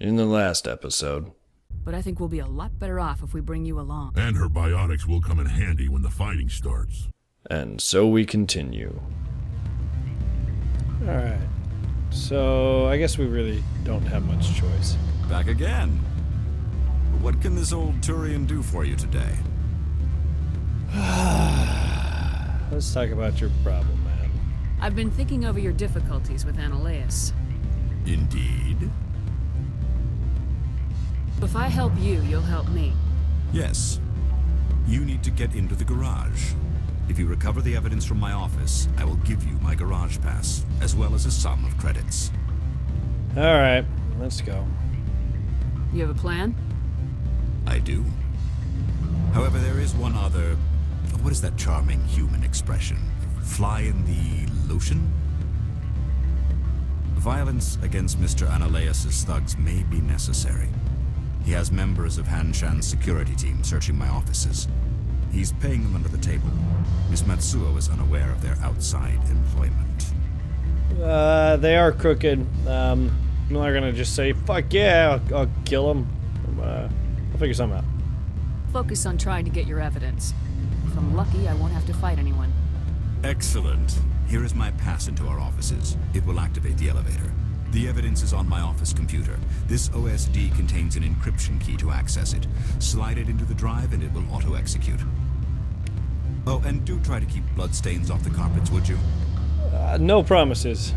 in the last episode. But I think we'll be a lot better off if we bring you along. And her biotics will come in handy when the fighting starts. And so we continue. Alright. So, I guess we really don't have much choice. Back again. What can this old Turian do for you today? Let's talk about your problem, man. I've been thinking over your difficulties with Annaleus. Indeed. If I help you, you'll help me. Yes. You need to get into the garage. If you recover the evidence from my office, I will give you my garage pass, as well as a sum of credits. Alright, let's go. You have a plan? I do. However, there is one other... What is that charming human expression? Fly in the lotion? Violence against Mr. Annaleus' thugs may be necessary. He has members of Han-Shan's security team searching my offices. He's paying them under the table. Miss Matsuo is unaware of their outside employment. They are crooked. I'm not gonna just say, fuck yeah, I'll kill them. I'll figure something out. Focus on trying to get your evidence. If I'm lucky, I won't have to fight anyone. Excellent. Here is my pass into our offices. It will activate the elevator. The evidence is on my office computer. This OSD contains an encryption key to access it. Slide it into the drive and it will auto-execute. Oh, and do try to keep bloodstains off the carpets, would you? No promises.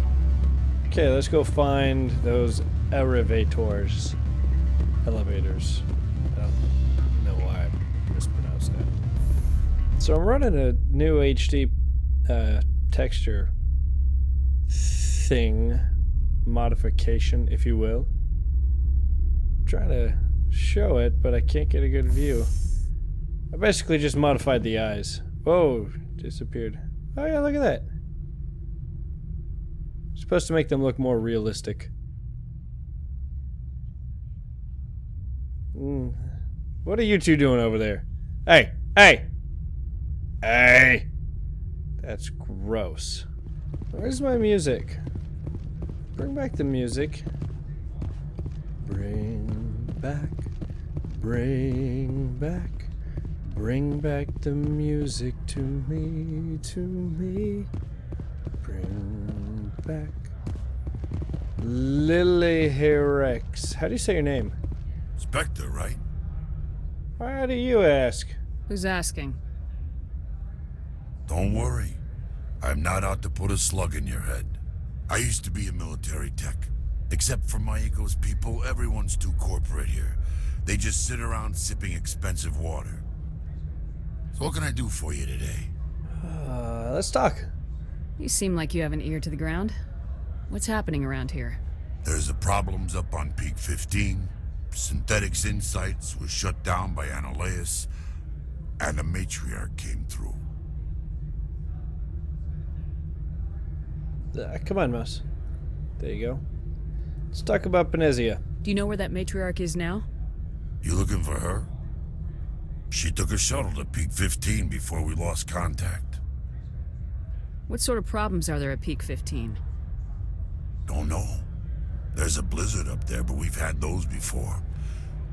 Okay, let's go find those elevators. Elevators. I don't know why I mispronounced that. So I'm running a new HD texture thing. Modification, if you will. I'm trying to show it, but I can't get a good view. I basically just modified the eyes. Whoa, disappeared. Oh yeah, look at that. Supposed to make them look more realistic. What are you two doing over there? Hey! Hey! Hey! That's gross. Where's my music? Bring back the music. Bring back the music to me. Bring back Lily Herex. How do you say your name? Specter, right? Why do you ask? Who's asking? Don't worry. I'm not out to put a slug in your head. I used to be a military tech. Except for Maiko's people, everyone's too corporate here. They just sit around sipping expensive water. So what can I do for you today? Let's talk. You seem like you have an ear to the ground. What's happening around here? There's the problems up on Peak 15. Synthetics Insights was shut down by Annaleus, and a matriarch came through. Come on, Mouse. There you go. Let's talk about Benezia. Do you know where that matriarch is now? You looking for her? She took a shuttle to Peak 15 before we lost contact. What sort of problems are there at Peak 15? Don't know. There's a blizzard up there, but we've had those before.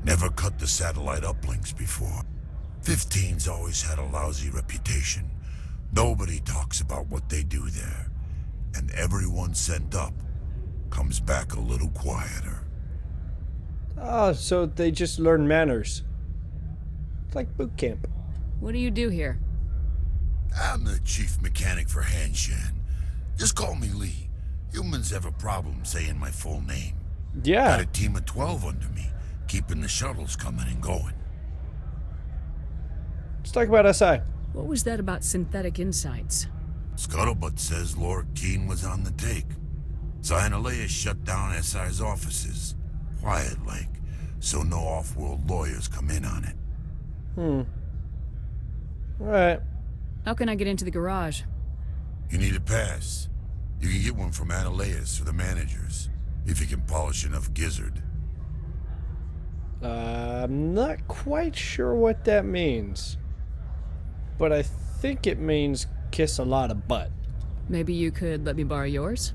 Never cut the satellite uplinks before. 15's always had a lousy reputation. Nobody talks about what they do there. And everyone sent up comes back a little quieter. Oh, so they just learn manners. It's like boot camp. What do you do here? I'm the chief mechanic for Han-Shan. Just call me Lee. Humans have a problem saying my full name. Yeah. Got a team of 12 under me, keeping the shuttles coming and going. Let's talk about SI. What was that about synthetic insights? Scuttlebutt says Lauric was on the take. So Annaleus shut down SI's offices. Quiet-like, so no off-world lawyers come in on it. Alright. How can I get into the garage? You need a pass. You can get one from Annaleus or the managers, if you can polish enough gizzard. I'm not quite sure what that means. But I think it means kiss a lot of butt. Maybe you could let me borrow yours?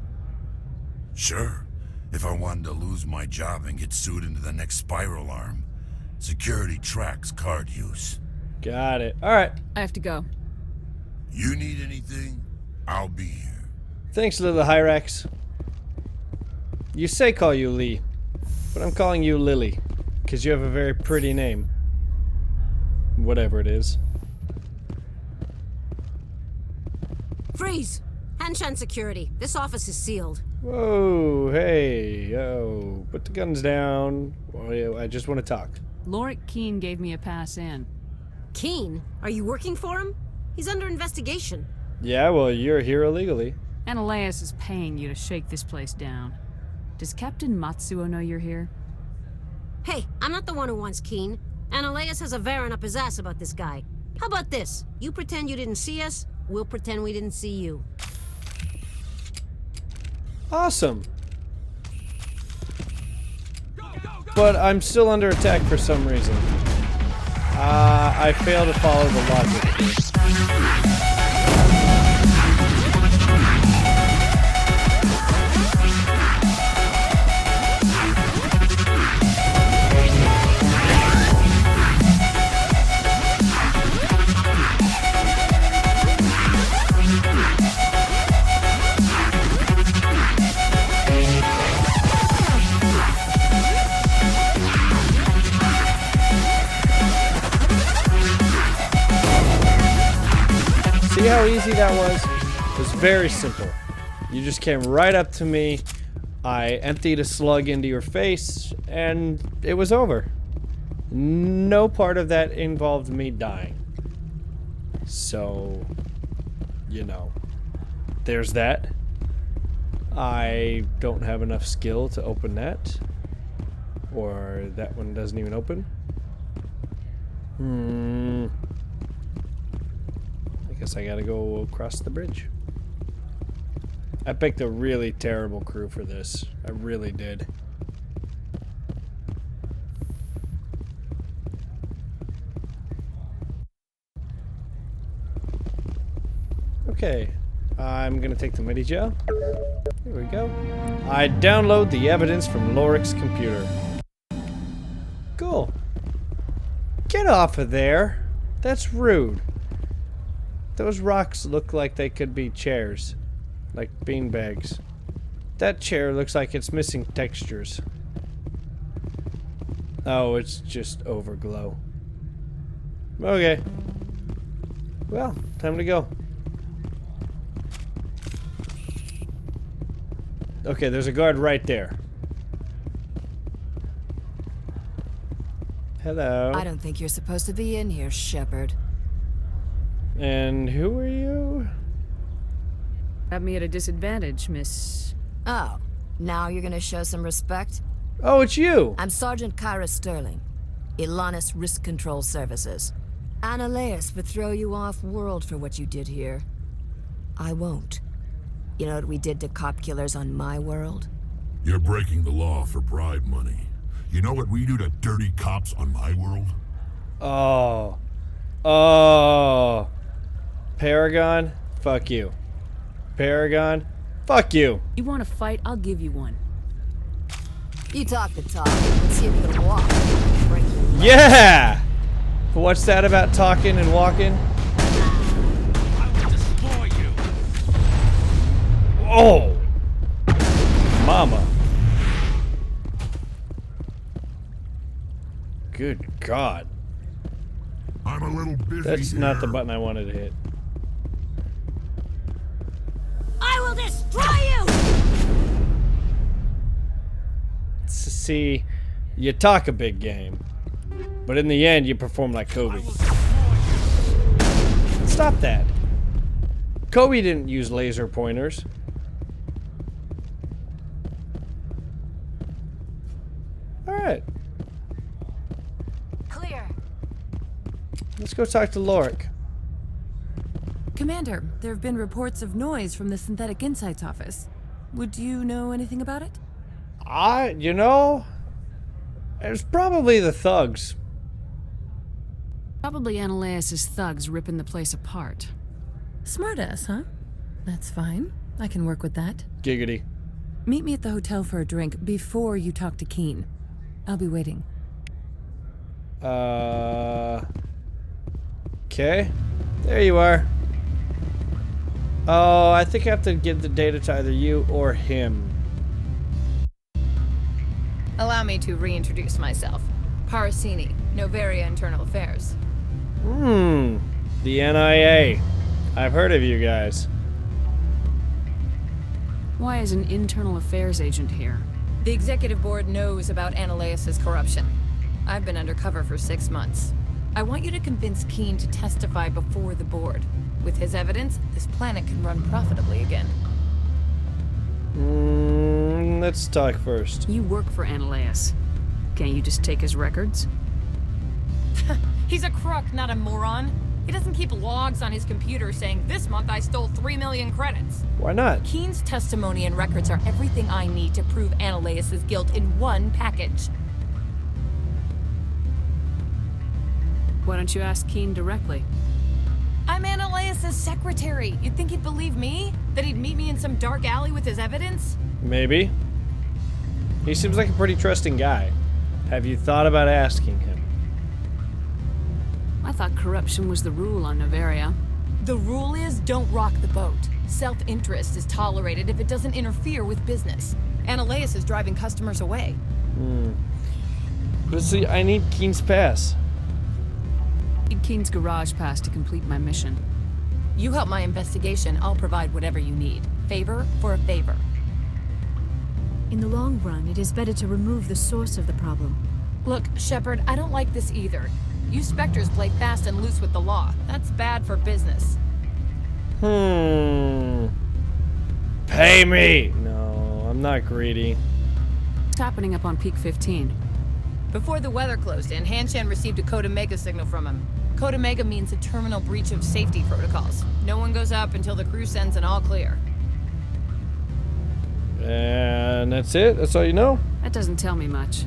Sure. If I wanted to lose my job and get sued into the next spiral arm, security tracks card use. Got it. Alright. I have to go. You need anything? I'll be here. Thanks, little Hyrax. You say call you Lee, but I'm calling you Lily, because you have a very pretty name. Whatever it is. Freeze! Hanshan security. This office is sealed. Whoa, hey, yo, put the guns down. Well, I just want to talk. Lauric Keene gave me a pass in. Keen? Are you working for him? He's under investigation. Yeah, well, you're here illegally. Ananias is paying you to shake this place down. Does Captain Matsuo know you're here? Hey, I'm not the one who wants Keen. Ananias has a Varen up his ass about this guy. How about this? You pretend you didn't see us, we'll pretend we didn't see you. Awesome. But I'm still under attack for some reason. I fail to follow the logic here. See how easy that was? It was very simple. You just came right up to me, I emptied a slug into your face, and it was over. No part of that involved me dying. So, you know, there's that. I don't have enough skill to open that. Or that one doesn't even open. I guess I gotta go across the bridge. I picked a really terrible crew for this. I really did. Okay, I'm gonna take the MIDI gel. Here we go. I download the evidence from Lauric's computer. Cool. Get off of there. That's rude. Those rocks look like they could be chairs. Like beanbags. That chair looks like it's missing textures. Oh, it's just overglow. Okay. Well, time to go. Okay, there's a guard right there. Hello. I don't think you're supposed to be in here, Shepard. And who are you? Got me at a disadvantage, Miss... Oh, now you're gonna show some respect? Oh, it's you! I'm Sergeant Kyra Sterling, Ilanis Risk Control Services. Ananias would throw you off-world for what you did here. I won't. You know what we did to cop killers on my world? You're breaking the law for bribe money. You know what we do to dirty cops on my world? Oh. Oh. Paragon? Fuck you. Paragon? Fuck you. You want to fight? I'll give you one. You talk the talk. Let's see if you can walk. Break your leg. Yeah! What's that about talking and walking? I will destroy you! Oh! Mama. Good God. I'm a little busy. That's not the button I wanted to hit. I will destroy you! See, you talk a big game, but in the end you perform like Kobe. Stop that. Kobe didn't use laser pointers. Alright, Clear. let's go talk to Lauric. Commander, there have been reports of noise from the Synthetic Insights office. Would you know anything about it? You know, it's probably the thugs. Probably Ananias' thugs ripping the place apart. Smartass, huh? That's fine. I can work with that. Giggity. Meet me at the hotel for a drink before you talk to Keen. I'll be waiting. Okay. There you are. Oh, I think I have to give the data to either you or him. Allow me to reintroduce myself. Parasini, Novaria Internal Affairs. The NIA. I've heard of you guys. Why is an internal affairs agent here? The executive board knows about Analeus' corruption. I've been undercover for 6 months. I want you to convince Keen to testify before the board. With his evidence, this planet can run profitably again. Let's talk first. You work for Analeus. Can't you just take his records? He's a crook, not a moron. He doesn't keep logs on his computer saying, this month I stole 3 million credits. Why not? Keen's testimony and records are everything I need to prove Analeus' guilt in one package. Why don't you ask Keen directly? I'm Analeus' secretary. You'd think he'd believe me? That he'd meet me in some dark alley with his evidence? Maybe. He seems like a pretty trusting guy. Have you thought about asking him? I thought corruption was the rule on Novaria. The rule is don't rock the boat. Self-interest is tolerated if it doesn't interfere with business. Analeus is driving customers away. But see, I need Keen's pass. I need Keen's garage pass to complete my mission. You help my investigation, I'll provide whatever you need. Favor for a favor. In the long run, it is better to remove the source of the problem. Look, Shepard, I don't like this either. You Specters play fast and loose with the law. That's bad for business. Pay me! No, I'm not greedy. What's happening up on Peak 15? Before the weather closed in, Hanshan received a Code Omega signal from him. Code Omega means a terminal breach of safety protocols. No one goes up until the crew sends an all clear. And that's it? That's all you know? That doesn't tell me much.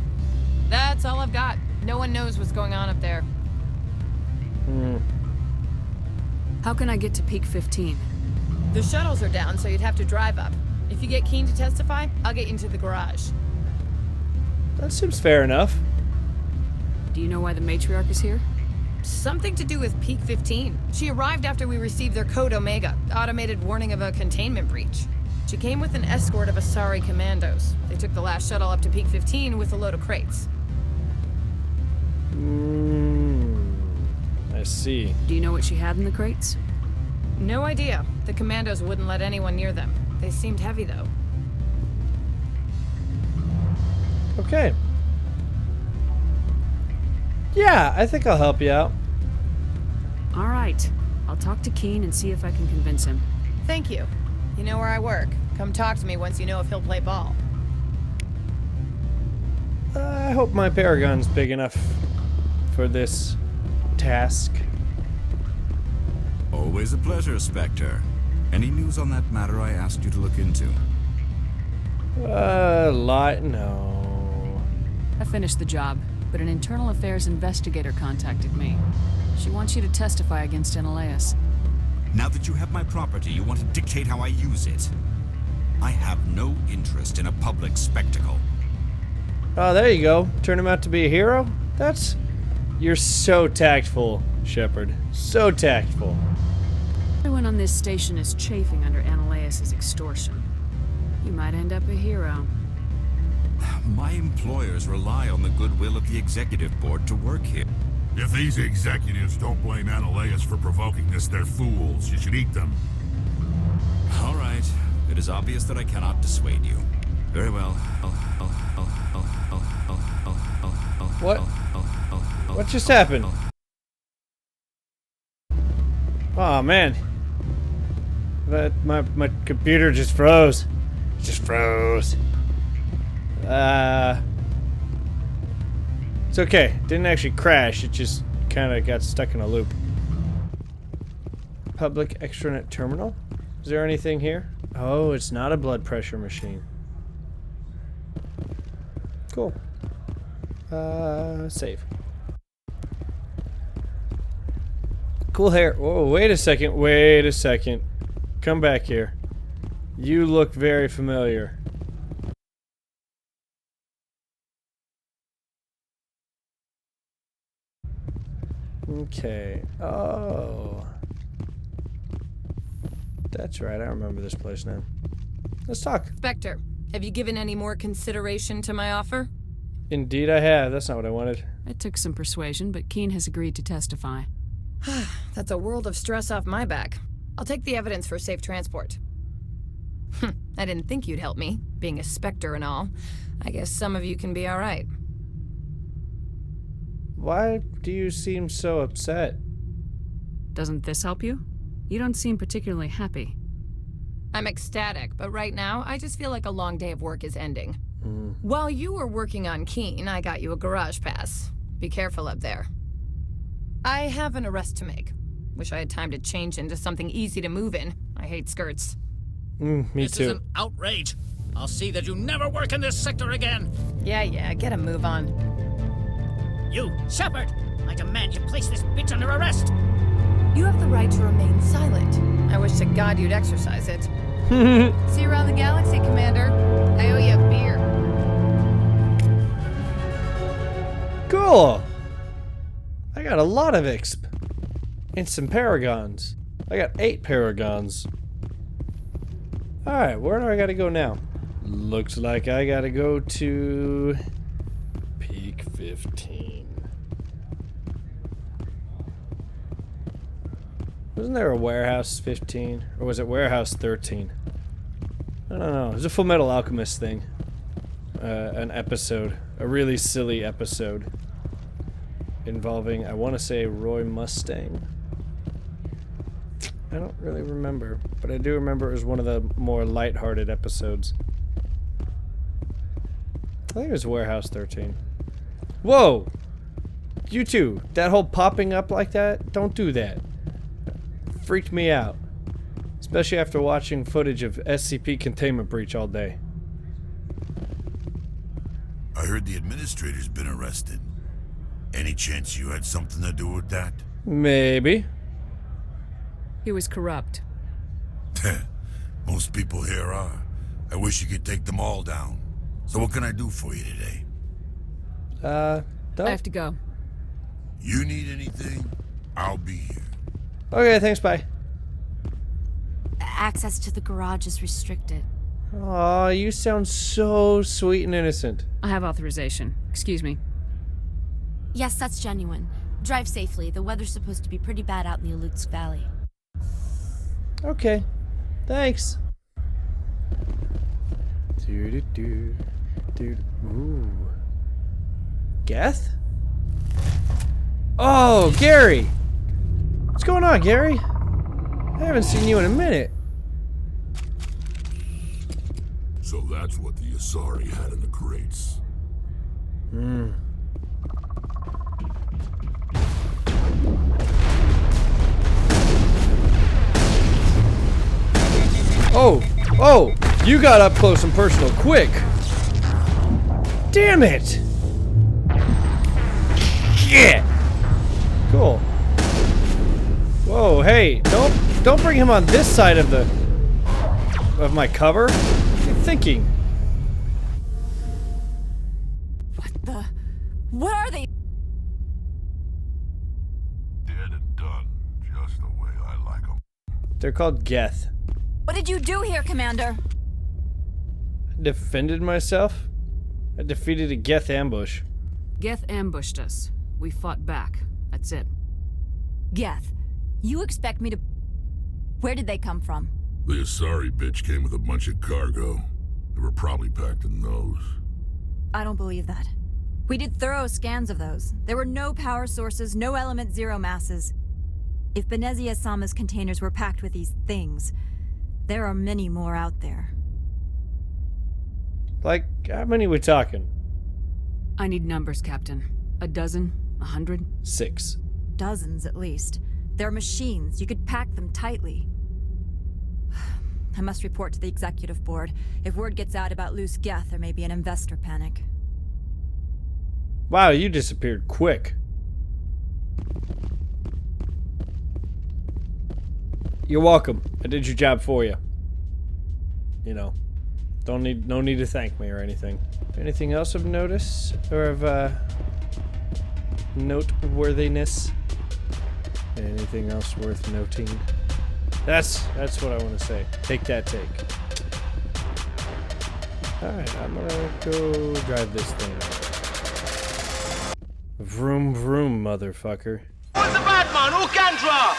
That's all I've got. No one knows what's going on up there. How can I get to Peak 15? The shuttles are down, so you'd have to drive up. If you get Keen to testify, I'll get you into the garage. That seems fair enough. Do you know why the matriarch is here? Something to do with Peak 15. She arrived after we received their Code Omega, automated warning of a containment breach. She came with an escort of Asari commandos. They took the last shuttle up to Peak 15 with a load of crates. I see. Do you know what she had in the crates? No idea. The commandos wouldn't let anyone near them. They seemed heavy, though. Okay. Yeah, I think I'll help you out. All right. I'll talk to Keen and see if I can convince him. Thank you. You know where I work. Come talk to me once you know if he'll play ball. I hope my Paragon's big enough for this task. Always a pleasure, Specter. Any news on that matter I asked you to look into? No. I finished the job, but an internal affairs investigator contacted me. She wants you to testify against Analeus. Now that you have my property, you want to dictate how I use it. I have no interest in a public spectacle. Oh, there you go. Turn him out to be a hero? You're so tactful, Shepard. So tactful. Everyone on this station is chafing under Analeus' extortion. You might end up a hero. My employers rely on the goodwill of the executive board to work here. If these executives don't blame Analeus for provoking this, they're fools. You should eat them. All right. It is obvious that I cannot dissuade you. Very well. What? What just happened? Oh man. My computer just froze. It just froze. It's okay. It didn't actually crash. It just kind of got stuck in a loop. Public extranet terminal? Is there anything here? Oh, it's not a blood pressure machine. Cool. Save. Cool hair. Whoa, wait a second. Wait a second. Come back here. You look very familiar. Okay. Oh. That's right. I remember this place now. Let's talk. Specter, have you given any more consideration to my offer? Indeed I have. That's not what I wanted. It took some persuasion, but Keene has agreed to testify. That's a world of stress off my back. I'll take the evidence for safe transport. I didn't think you'd help me, being a Specter and all. I guess some of you can be alright. Why do you seem so upset? Doesn't this help you? You don't seem particularly happy. I'm ecstatic, but right now, I just feel like a long day of work is ending. While you were working on Keene, I got you a garage pass. Be careful up there. I have an arrest to make. Wish I had time to change into something easy to move in. I hate skirts. Me This too. is an outrage. I'll see that you never work in this sector again. Yeah, get a move on. You, Shepard! I demand you place this bitch under arrest. You have the right to remain silent. I wish to God you'd exercise it. See you around the galaxy, Commander. I owe you a beer. Cool! I got a lot of exp. And some Paragons. I got 8 Paragons. Alright, where do I gotta go now? Looks like I gotta go to... Peak 15. Wasn't there a Warehouse 15? Or was it Warehouse 13? I don't know. It was a Full Metal Alchemist thing. An episode. A really silly episode. Involving, I want to say, Roy Mustang. I don't really remember. But I do remember it was one of the more lighthearted episodes. I think it was Warehouse 13. Whoa! You two, that whole popping up like that? Don't do that. Freaked me out. Especially after watching footage of SCP containment breach all day. I heard the administrator's been arrested. Any chance you had something to do with that? Maybe. He was corrupt. Most people here are. I wish you could take them all down. So what can I do for you today? I Don't. have to go. You need anything? I'll be here. Okay, thanks, bye. Access to the garage is restricted. Aw, you sound so sweet and innocent. I have authorization. Excuse me. Yes, that's genuine. Drive safely. The weather's supposed to be pretty bad out in the Alutsk Valley. Okay. Thanks. Ooh. Geth? Oh, Gary! What's going on, Gary? I haven't seen you in a minute. So that's what the Asari had in the crates. Oh, you got up close and personal quick. Damn it! Yeah. Cool. Whoa, hey, don't bring him on this side of my cover. What are you thinking? What are they? Dead and done, just the way I like them. They're called Geth. What did you do here, Commander? I defended myself? I defeated a Geth ambush. Geth ambushed us. We fought back. That's it. Geth, you expect me to... Where did they come from? The Asari bitch came with a bunch of cargo. They were probably packed in those. I don't believe that. We did thorough scans of those. There were no power sources, no element zero masses. If Benezia Sama's containers were packed with these things, there are many more out there. Like, how many we talking? I need numbers, Captain. A dozen? 100? 6. Dozens, at least. They're machines. You could pack them tightly. I must report to the executive board. If word gets out about loose Geth, there may be an investor panic. Wow, you disappeared quick. You're welcome. I did your job for you. You know, no need to thank me or anything. Anything else of notice or of noteworthiness? Anything else worth noting? That's what I want to say. Take that take. Alright, I'm gonna go drive this thing. Vroom vroom, motherfucker. Who's the Badman? Who can draw?